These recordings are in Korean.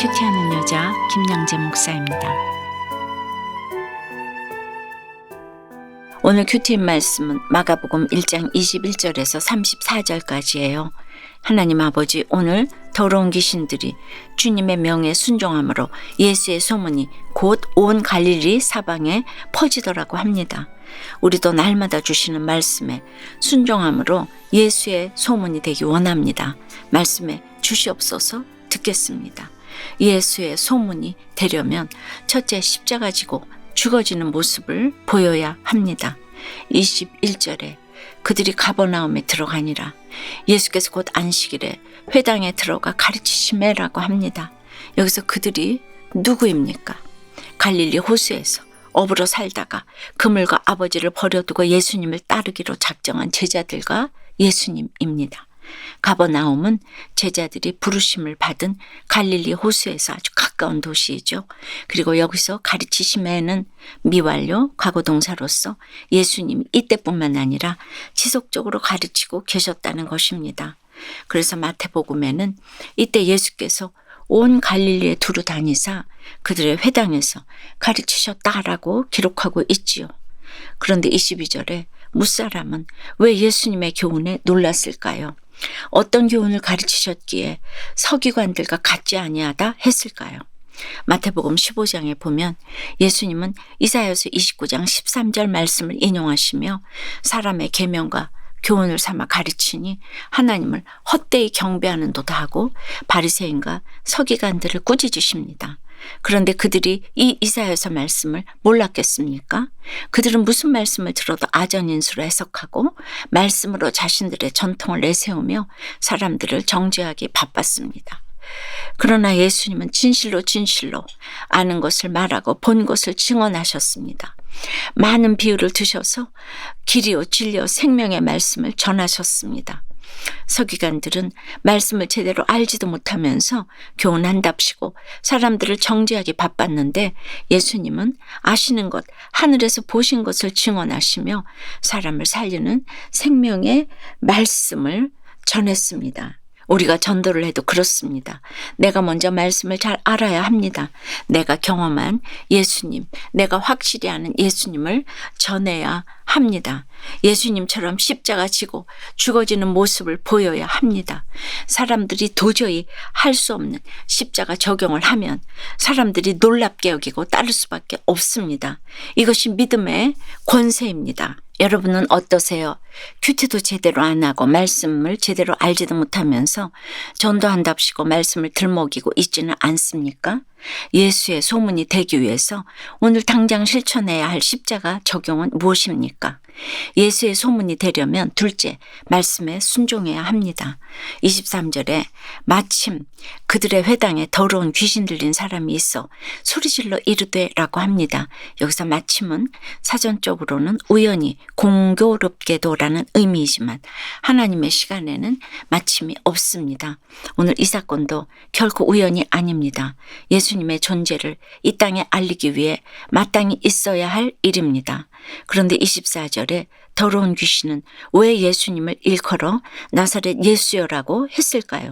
큐티하는 여자 김양재 목사입니다. 오늘 큐티인 말씀은 마가복음 1장 21절에서 34절까지예요. 하나님 아버지, 오늘 더러운 귀신들이 주님의 명에 순종함으로 예수의 소문이 곧 온 갈릴리 사방에 퍼지더라고 합니다. 우리도 날마다 주시는 말씀에 순종함으로 예수의 소문이 되기 원합니다. 말씀에 주시옵소서 듣겠습니다. 예수의 소문이 되려면 첫째 십자가 지고 죽어지는 모습을 보여야 합니다. 21절에 그들이 가버나움에 들어가니라. 예수께서 곧 안식일에 회당에 들어가 가르치시매라고 합니다. 여기서 그들이 누구입니까? 갈릴리 호수에서 어부로 살다가 그물과 아버지를 버려두고 예수님을 따르기로 작정한 제자들과 예수님입니다. 가버나움은 제자들이 부르심을 받은 갈릴리 호수에서 아주 가까운 도시이죠. 그리고 여기서 가르치심에는 미완료 과거동사로서 예수님이 이때뿐만 아니라 지속적으로 가르치고 계셨다는 것입니다. 그래서 마태복음에는 이때 예수께서 온 갈릴리에 두루 다니사 그들의 회당에서 가르치셨다라고 기록하고 있지요. 그런데 22절에 무사람은 왜 예수님의 교훈에 놀랐을까요? 어떤 교훈을 가르치셨기에 서기관들과 같지 아니하다 했을까요? 마태복음 15장에 보면 예수님은 이사야서 29장 13절 말씀을 인용하시며 사람의 계명과 교훈을 삼아 가르치니 하나님을 헛되이 경배하는도다 하고 바리새인과 서기관들을 꾸짖으십니다. 그런데 그들이 이 이사야서 말씀을 몰랐겠습니까? 그들은 무슨 말씀을 들어도 아전인수로 해석하고 말씀으로 자신들의 전통을 내세우며 사람들을 정죄하기 바빴습니다. 그러나 예수님은 진실로 아는 것을 말하고 본 것을 증언하셨습니다. 많은 비유를 드셔서 길이요 진리요 생명의 말씀을 전하셨습니다. 서기관들은 말씀을 제대로 알지도 못하면서 교훈한답시고 사람들을 정죄하기 바빴는데 예수님은 아시는 것, 하늘에서 보신 것을 증언하시며 사람을 살리는 생명의 말씀을 전했습니다. 우리가 전도를 해도 그렇습니다. 내가 먼저 말씀을 잘 알아야 합니다. 내가 경험한 예수님, 내가 확실히 아는 예수님을 전해야 합니다. 예수님처럼 십자가 지고 죽어지는 모습을 보여야 합니다. 사람들이 도저히 할 수 없는 십자가 적용을 하면 사람들이 놀랍게 여기고 따를 수밖에 없습니다. 이것이 믿음의 권세입니다. 여러분은 어떠세요? 큐티도 제대로 안 하고 말씀을 제대로 알지도 못하면서 전도한답시고 말씀을 들먹이고 있지는 않습니까? 예수의 소문이 되기 위해서 오늘 당장 실천해야 할 십자가 적용은 무엇입니까? 예수의 소문이 되려면 둘째, 말씀에 순종해야 합니다. 23절에 마침 그들의 회당에 더러운 귀신 들린 사람이 있어 소리질러 이르되 라고 합니다. 여기서 마침은 사전적으로는 우연히 공교롭게도라는 의미이지만 하나님의 시간에는 마침이 없습니다. 오늘 이 사건도 결코 우연이 아닙니다. 예수님의 존재를 이 땅에 알리기 위해 마땅히 있어야 할 일입니다. 그런데 24절에 더러운 귀신은 왜 예수님을 일컬어 나사렛 예수여라고 했을까요?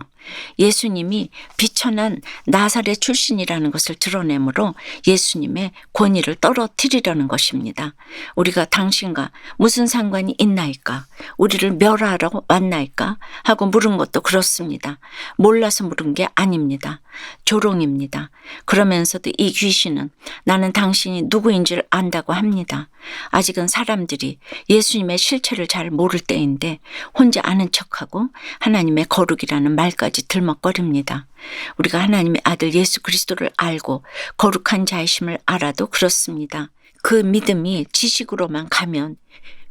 예수님이 비천한 나사렛 출신이라는 것을 드러내므로 예수님의 권위를 떨어뜨리려는 것입니다. 우리가 당신과 무슨 상관이 있나이까? 우리를 멸하러 왔나이까? 하고 물은 것도 그렇습니다. 몰라서 물은 게 아닙니다. 조롱입니다. 그러면서도 이 귀신은 나는 당신이 누구인 줄 안다고 합니다. 아직은 사람들이 예수님의 실체를 잘 모를 때인데 혼자 아는 척하고 하나님의 거룩이라는 말까지 들먹거립니다. 우리가 하나님의 아들 예수 그리스도를 알고 거룩한 자이심을 알아도 그렇습니다. 그 믿음이 지식으로만 가면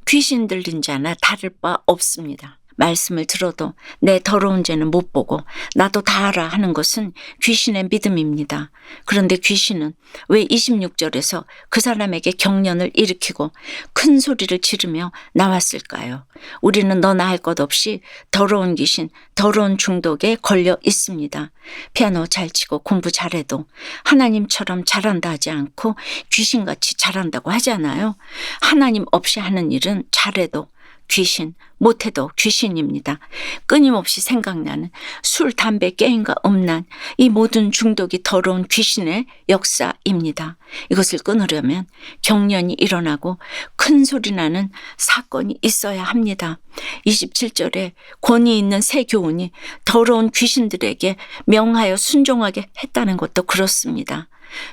귀신 들린 자나 다를 바 없습니다. 말씀을 들어도 내 더러운 죄는 못 보고 나도 다 알아 하는 것은 귀신의 믿음입니다. 그런데 귀신은 왜 26절에서 그 사람에게 경련을 일으키고 큰 소리를 지르며 나왔을까요? 우리는 너나 할 것 없이 더러운 귀신, 더러운 중독에 걸려 있습니다. 피아노 잘 치고 공부 잘해도 하나님처럼 잘한다 하지 않고 귀신같이 잘한다고 하잖아요. 하나님 없이 하는 일은 잘해도 귀신, 못해도 귀신입니다. 끊임없이 생각나는 술, 담배, 게임과 음란, 이 모든 중독이 더러운 귀신의 역사입니다. 이것을 끊으려면 경련이 일어나고 큰 소리 나는 사건이 있어야 합니다. 27절에 권위 있는 새 교훈이 더러운 귀신들에게 명하여 순종하게 했다는 것도 그렇습니다.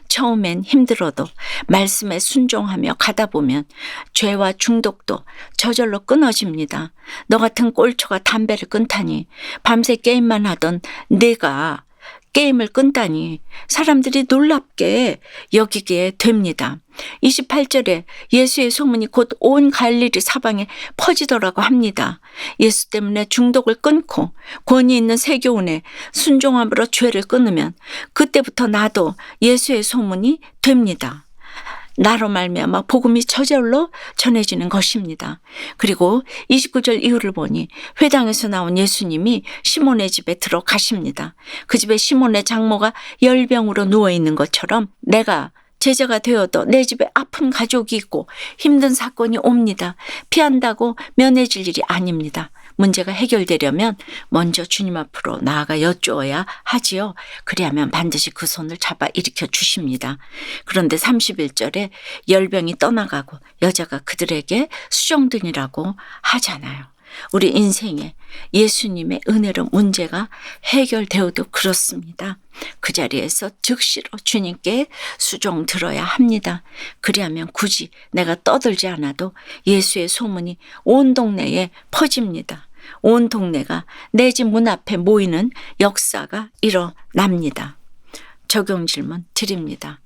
처음엔 힘들어도 말씀에 순종하며 가다 보면 죄와 중독도 저절로 끊어집니다. 너 같은 꼴초가 담배를 끊다니, 밤새 게임만 하던 내가 게임을 끊다니 사람들이 놀랍게 여기게 됩니다. 28절에 예수의 소문이 곧 온 갈릴리 사방에 퍼지더라고 합니다. 예수 때문에 중독을 끊고 권위 있는 새 교훈에 순종함으로 죄를 끊으면 그때부터 나도 예수의 소문이 됩니다. 나로 말미암아 복음이 저절로 전해지는 것입니다. 그리고 29절 이후를 보니 회당에서 나온 예수님이 시몬의 집에 들어가십니다. 그 집에 시몬의 장모가 열병으로 누워있는 것처럼 내가 제자가 되어도 내 집에 아픈 가족이 있고 힘든 사건이 옵니다. 피한다고 면해질 일이 아닙니다. 문제가 해결되려면 먼저 주님 앞으로 나아가 여쭈어야 하지요. 그리하면 반드시 그 손을 잡아 일으켜 주십니다. 그런데 31절에 열병이 떠나가고 여자가 그들에게 수종드니라고 하잖아요. 우리 인생에 예수님의 은혜로 문제가 해결되어도 그렇습니다. 그 자리에서 즉시로 주님께 수종 들어야 합니다. 그리하면 굳이 내가 떠들지 않아도 예수의 소문이 온 동네에 퍼집니다. 온 동네가 내 집 문 앞에 모이는 역사가 일어납니다. 적용 질문 드립니다.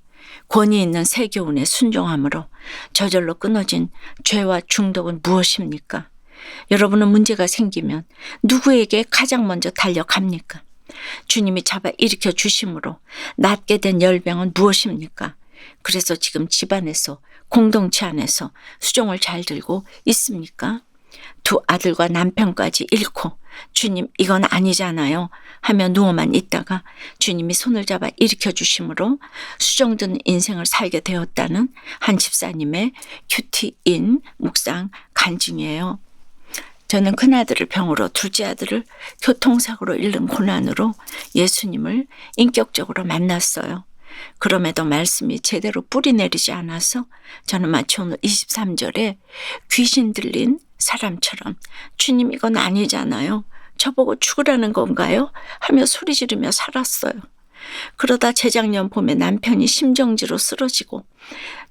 권위 있는 새 교훈에 순종함으로 저절로 끊어진 죄와 중독은 무엇입니까? 여러분은 문제가 생기면 누구에게 가장 먼저 달려갑니까? 주님이 잡아 일으켜 주심으로 낫게 된 열병은 무엇입니까? 그래서 지금 집안에서 공동체 안에서 수종을 잘 들고 있습니까? 두 아들과 남편까지 잃고 주님 이건 아니잖아요 하며 누워만 있다가 주님이 손을 잡아 일으켜 주심으로 수종든 인생을 살게 되었다는 한 집사님의 큐티인 묵상 간증이에요. 저는 큰아들을 병으로 둘째 아들을 교통사고로 잃는 고난으로 예수님을 인격적으로 만났어요. 그럼에도 말씀이 제대로 뿌리 내리지 않아서 저는 마치 오늘 23절에 귀신 들린 사람처럼 주님 이건 아니잖아요. 저보고 죽으라는 건가요? 하며 소리 지르며 살았어요. 그러다 재작년 봄에 남편이 심정지로 쓰러지고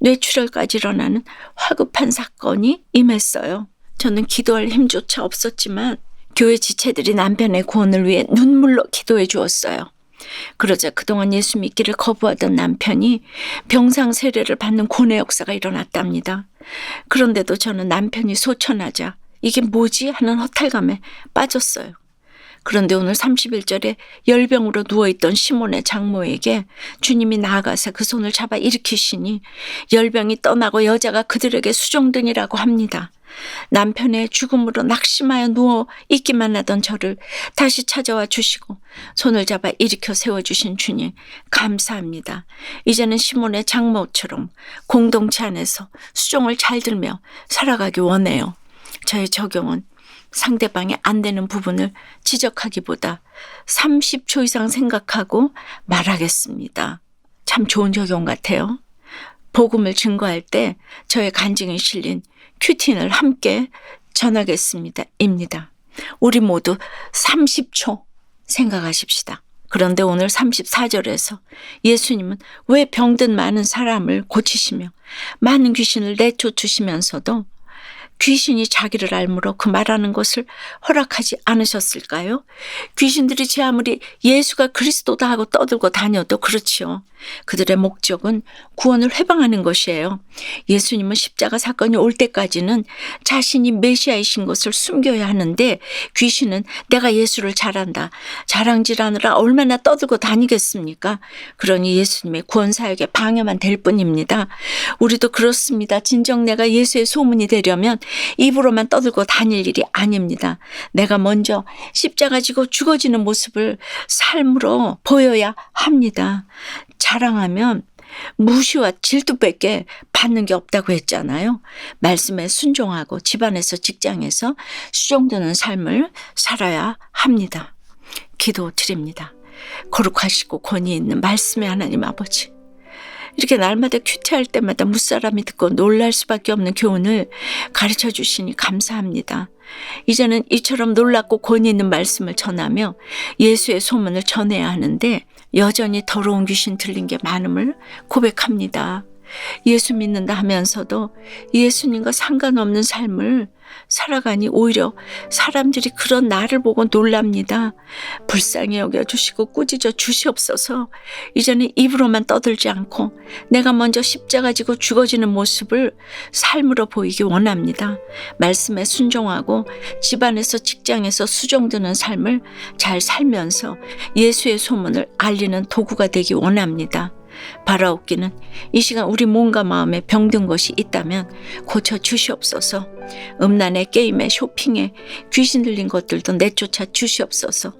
뇌출혈까지 일어나는 화급한 사건이 임했어요. 저는 기도할 힘조차 없었지만 교회 지체들이 남편의 구원을 위해 눈물로 기도해 주었어요. 그러자 그동안 예수 믿기를 거부하던 남편이 병상 세례를 받는 구원의 역사가 일어났답니다. 그런데도 저는 남편이 소천하자 이게 뭐지 하는 허탈감에 빠졌어요. 그런데 오늘 31절에 열병으로 누워있던 시몬의 장모에게 주님이 나아가서 그 손을 잡아 일으키시니 열병이 떠나고 여자가 그들에게 수종드니라고 합니다. 남편의 죽음으로 낙심하여 누워 있기만 하던 저를 다시 찾아와 주시고 손을 잡아 일으켜 세워주신 주님 감사합니다. 이제는 시몬의 장모처럼 공동체 안에서 수종을 잘 들며 살아가기 원해요. 저의 적용은 상대방이 안 되는 부분을 지적하기보다 30초 이상 생각하고 말하겠습니다. 참 좋은 적용 같아요. 복음을 증거할 때 저의 간증이 실린 큐틴을 함께 전하겠습니다. 입니다. 우리 모두 30초 생각하십시다. 그런데 오늘 34절에서 예수님은 왜 병든 많은 사람을 고치시며 많은 귀신을 내쫓으시면서도 귀신이 자기를 알므로 그 말하는 것을 허락하지 않으셨을까요? 귀신들이 제 아무리 예수가 그리스도다 하고 떠들고 다녀도 그렇지요. 그들의 목적은 구원을 회방하는 것이에요. 예수님은 십자가 사건이 올 때까지는 자신이 메시아이신 것을 숨겨야 하는데 귀신은 내가 예수를 잘한다, 자랑질하느라 얼마나 떠들고 다니겠습니까? 그러니 예수님의 구원 사역에 방해만 될 뿐입니다. 우리도 그렇습니다. 진정 내가 예수의 소문이 되려면 입으로만 떠들고 다닐 일이 아닙니다. 내가 먼저 십자가 지고 죽어지는 모습을 삶으로 보여야 합니다. 자랑하면 무시와 질투밖에 받는 게 없다고 했잖아요. 말씀에 순종하고 집안에서 직장에서 수종드는 삶을 살아야 합니다. 기도드립니다. 거룩하시고 권위 있는 말씀의 하나님 아버지, 이렇게 날마다 큐티할 때마다 무사람이 듣고 놀랄 수밖에 없는 교훈을 가르쳐 주시니 감사합니다. 이제는 이처럼 놀랍고 권위 있는 말씀을 전하며 예수의 소문을 전해야 하는데 여전히 더러운 귀신 들린 게 많음을 고백합니다. 예수 믿는다 하면서도 예수님과 상관없는 삶을 살아가니 오히려 사람들이 그런 나를 보고 놀랍니다. 불쌍히 여겨주시고 꾸짖어 주시옵소서. 이제는 입으로만 떠들지 않고 내가 먼저 십자가 지고 죽어지는 모습을 삶으로 보이기 원합니다. 말씀에 순종하고 집안에서 직장에서 수종드는 삶을 잘 살면서 예수의 소문을 알리는 도구가 되기 원합니다. 바라옵기는 이 시간 우리 몸과 마음에 병든 것이 있다면 고쳐 주시옵소서. 음란에 게임에 쇼핑에 귀신 들린 것들도 내쫓아 주시옵소서.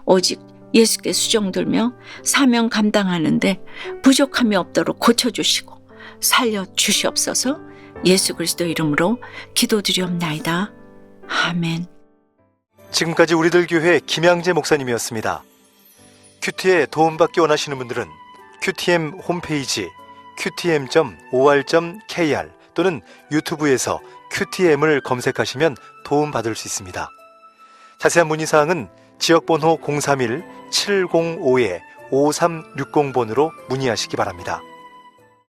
오직 예수께 수종들며 사명 감당하는데 부족함이 없도록 고쳐주시고 살려주시옵소서. 예수 그리스도 이름으로 기도드리옵나이다. 아멘. 지금까지 우리들 교회 김양재 목사님이었습니다. 큐티에 도움받기 원하시는 분들은 QTM 홈페이지 qtm.or.kr 또는 유튜브에서 QTM을 검색하시면 도움받을 수 있습니다. 자세한 문의사항은 지역번호 031-705-5360번으로 문의하시기 바랍니다.